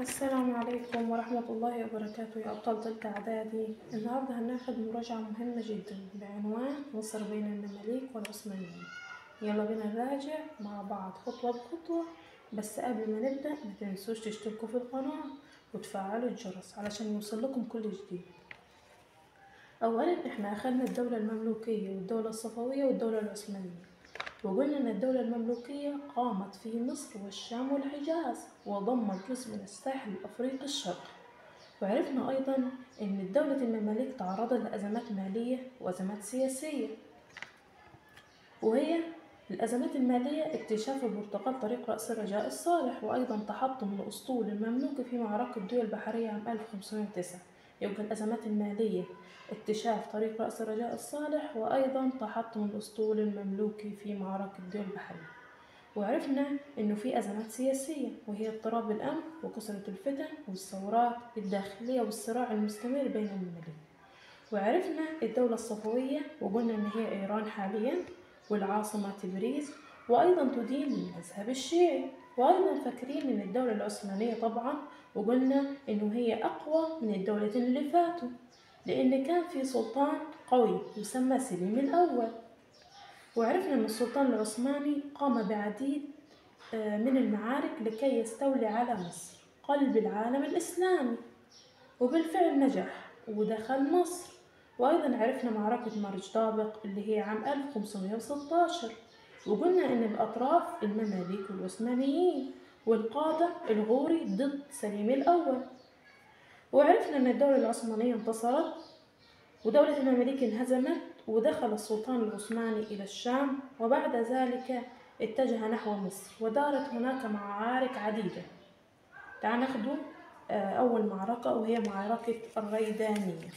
السلام عليكم ورحمة الله وبركاته يا أبطال تالتة إعدادي. النهاردة هناخد مراجعة مهمة جدا بعنوان مصر بين المماليك والعثمانيين. يلا بينا نراجع مع بعض خطوة بخطوة، بس قبل ما نبدأ ما تنسوش تشتركوا في القناة وتفعلوا الجرس علشان يوصلكم كل جديد. أولا احنا أخدنا الدولة المملوكية والدولة الصفوية والدولة العثمانية، وقلنا أن الدولة المملوكية قامت في مصر والشام والحجاز وضمت جزء من الساحل الأفريقي الشرقي. وعرفنا أيضا أن دولة المماليك تعرضت لأزمات مالية وأزمات سياسية، وهي الأزمات المالية اكتشاف البرتقال طريق رأس الرجاء الصالح، وأيضا تحطم الأسطول المملوكي في معركة دول البحرية عام 1509. يبقى الأزمات المالية اكتشاف طريق رأس الرجاء الصالح، وأيضا تحطم الأسطول المملوكي في معركة دول البحرية. وعرفنا إنه في أزمات سياسية، وهي اضطراب الأمن وكثرة الفتن والثورات الداخلية والصراع المستمر بين المماليك. وعرفنا الدولة الصفوية وقلنا إن هي إيران حاليا والعاصمة تبريز، وأيضا تدين المذهب الشيعي. وأيضا فاكرين إن الدولة العثمانية طبعا وقلنا إنه هي أقوى من الدولتين اللي فاتوا، لأن كان في سلطان قوي يسمى سليم الأول. وعرفنا أن السلطان العثماني قام بعديد من المعارك لكي يستولي على مصر قلب العالم الإسلامي، وبالفعل نجح ودخل مصر. وأيضا عرفنا معركة مرج طابق اللي هي عام 1516، وقلنا إن الأطراف المماليك والعثمانيين والقادة الغوري ضد سليم الأول. وعرفنا أن الدولة العثمانية انتصرت ودولة المماليك انهزمت، ودخل السلطان العثماني إلى الشام، وبعد ذلك اتجه نحو مصر ودارت هناك معارك عديدة. تعال ناخدوا أول معركة وهي معركة الريدانية.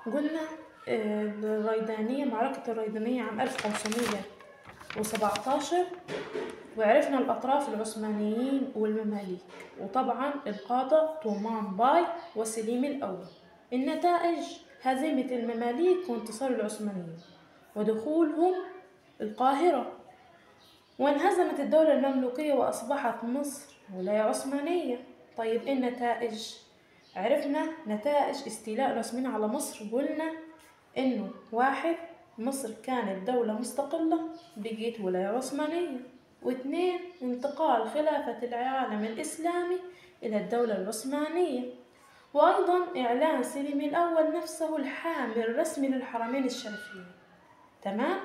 قلنا معركة الريدانية عام 1517، وعرفنا الأطراف العثمانيين والمماليك، وطبعا القادة طومان باي وسليم الأول. النتائج هزيمة المماليك وانتصار العثمانيين ودخولهم القاهرة، وانهزمت الدولة المملوكية وأصبحت مصر ولاية عثمانية. طيب إيه النتائج؟ عرفنا نتائج استيلاء العثمانيين على مصر. قلنا إنه 1. مصر كانت دولة مستقلة بقيت ولاية عثمانية، و2. انتقال خلافة العالم الإسلامي إلى الدولة العثمانية، وأيضا إعلان سليم الأول نفسه الحامل الرسمي للحرمين الشريفين. تمام؟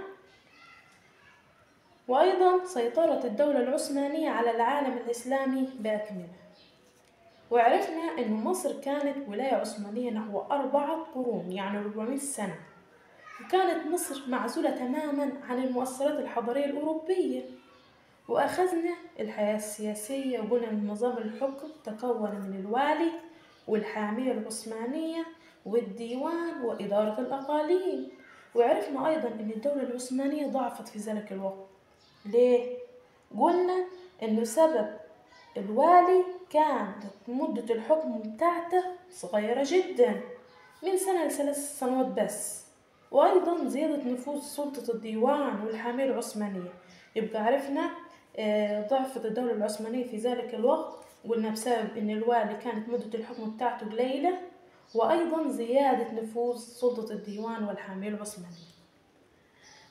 وأيضا سيطرة الدولة العثمانية على العالم الإسلامي بأكمله. وعرفنا أن مصر كانت ولاية عثمانية نحو 4 قرون، يعني 400 سنة، وكانت مصر معزولة تماما عن المؤثرات الحضارية الأوروبية. وأخذنا الحياة السياسية وقلنا أن نظام الحكم تكون من الوالي والحامية العثمانية والديوان وإدارة الأقاليم. وعرفنا أيضا أن الدولة العثمانية ضعفت في ذلك الوقت. ليه؟ قلنا أنه سبب الوالي كانت مدة الحكم بتاعته صغيرة جدا، من سنة ل3 سنوات بس، وأيضا زيادة نفوذ سلطة الديوان والحامية العثمانية. يبقى عرفنا ضعفت الدولة العثمانية في ذلك الوقت، قلنا بسبب أن الوالي كانت مدة الحكم بتاعته قليلة، وأيضا زيادة نفوذ سلطة الديوان والحامية العثمانية.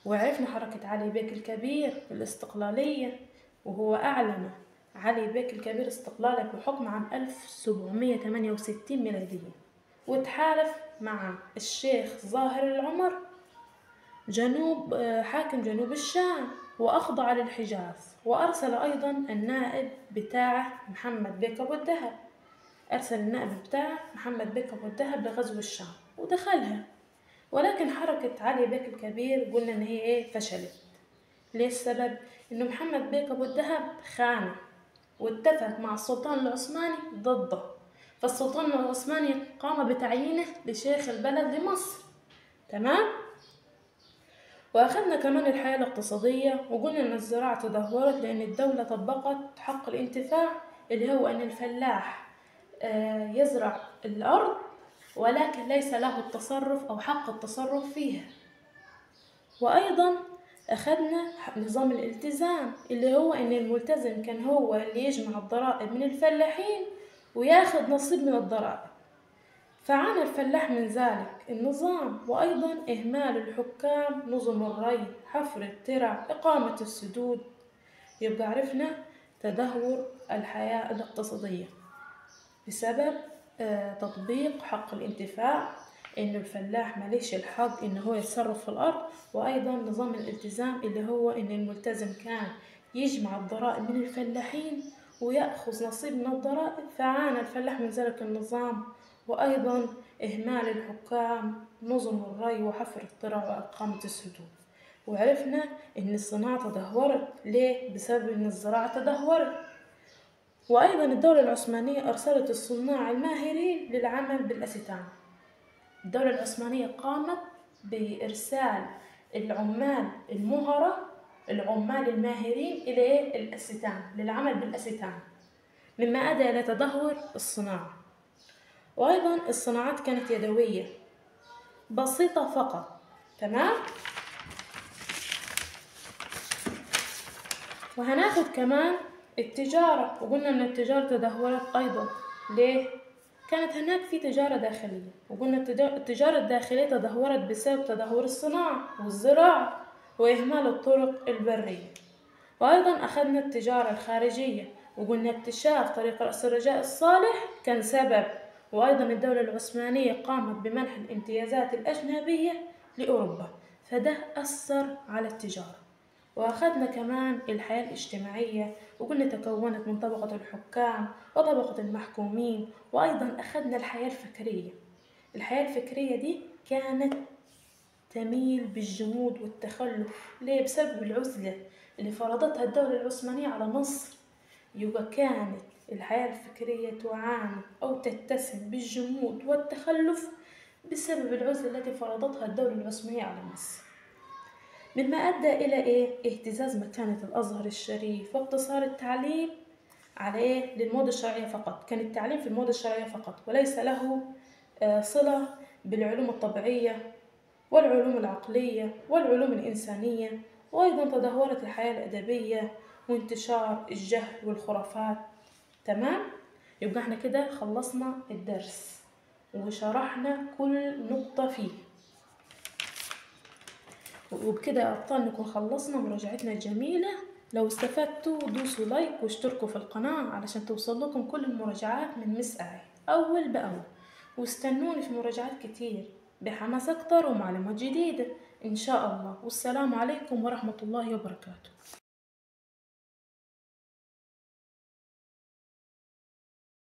وعرفنا حركة علي بيك الكبير الاستقلالية، وهو أعلن علي بيك الكبير استقلاله بحكم عام 1768 ميلادية، وتحالف مع الشيخ ظاهر العمر حاكم جنوب الشام، وأخضع للحجاز. وأرسل أيضا النائب بتاعه محمد بيك أبو الدهب لغزو الشام ودخلها. ولكن حركة علي بيك الكبير قلنا إن هي فشلت. ليه السبب؟ إنه محمد بيك أبو الدهب خانه واتفق مع السلطان العثماني ضده، فالسلطان العثماني قام بتعيينه لشيخ البلد لمصر. تمام؟ وأخذنا كمان الحياة الاقتصادية، وقلنا إن الزراعة تدهورت لأن الدولة طبقت حق الانتفاع، اللي هو أن الفلاح يزرع الأرض ولكن ليس له التصرف أو حق التصرف فيها. وأيضا أخدنا نظام الالتزام اللي هو إن الملتزم كان هو اللي يجمع الضرائب من الفلاحين وياخد نصيب من الضرائب، فعانى الفلاح من ذلك النظام. وأيضا إهمال الحكام نظم الري، حفر الترع، إقامة السدود. يبقى عرفنا تدهور الحياة الاقتصادية بسبب تطبيق حق الانتفاع، إنه الفلاح مليش الحق إنه هو يتصرف في الأرض. وأيضا نظام الالتزام اللي هو إن الملتزم كان يجمع الضرائب من الفلاحين ويأخذ نصيب من الضرائب، فعانى الفلاح من ذلك النظام. وأيضا إهمال الحكام نظم الري وحفر الترع وإقامة السدود. وعرفنا إن الصناعة تدهورت ليه؟ بسبب إن الزراعة تدهورت. وأيضا الدولة العثمانية أرسلت الصناع الماهرين للعمل بالأستان. الدولة العثمانية قامت بإرسال العمال المهرة، العمال الماهرين إلى الأستان للعمل بالأستان، مما أدى إلى تدهور الصناعة. وأيضا الصناعات كانت يدوية بسيطة فقط. تمام. وهناخد كمان التجارة، وقلنا إن التجارة تدهورت أيضا. ليه؟ كانت هناك في تجارة داخلية، وقلنا التجارة الداخلية تدهورت بسبب تدهور الصناعة والزراعة وإهمال الطرق البرية. وأيضا أخذنا التجارة الخارجية، وقلنا اكتشاف طريق رأس الرجاء الصالح كان سبب. وأيضا الدولة العثمانية قامت بمنح الامتيازات الأجنبية لأوروبا، فده أثر على التجارة. وأخذنا كمان الحياة الاجتماعية، وقلنا تكونت من طبقة الحكام وطبقة المحكومين. وأيضا أخذنا الحياة الفكرية. الحياة الفكرية دي كانت تميل بالجمود والتخلف. ليه؟ بسبب العزلة اللي فرضتها الدولة العثمانية على مصر. يبقى كانت الحياة الفكرية تعاني أو تتسم بالجمود والتخلف بسبب العزلة التي فرضتها الدولة العثمانية على مصر، مما أدى إلى اهتزاز مكانة الأزهر الشريف واقتصار التعليم على للمواد الشرعية فقط. كان التعليم في المواد الشرعية فقط وليس له صلة بالعلوم الطبيعية والعلوم العقلية والعلوم الإنسانية. وأيضا تدهورت الحياة الأدبية وانتشار الجهل والخرافات. تمام؟ يبقى احنا كده خلصنا الدرس وشرحنا كل نقطة فيه، وبكده يا أبطال نكون خلصنا مراجعتنا الجميلة. لو استفدتوا دوسوا لايك واشتركوا في القناة علشان توصل لكم كل المراجعات من مس آية أول بأول، واستنوني في مراجعات كتير بحماس أكتر ومعلومات جديدة إن شاء الله. والسلام عليكم ورحمة الله وبركاته.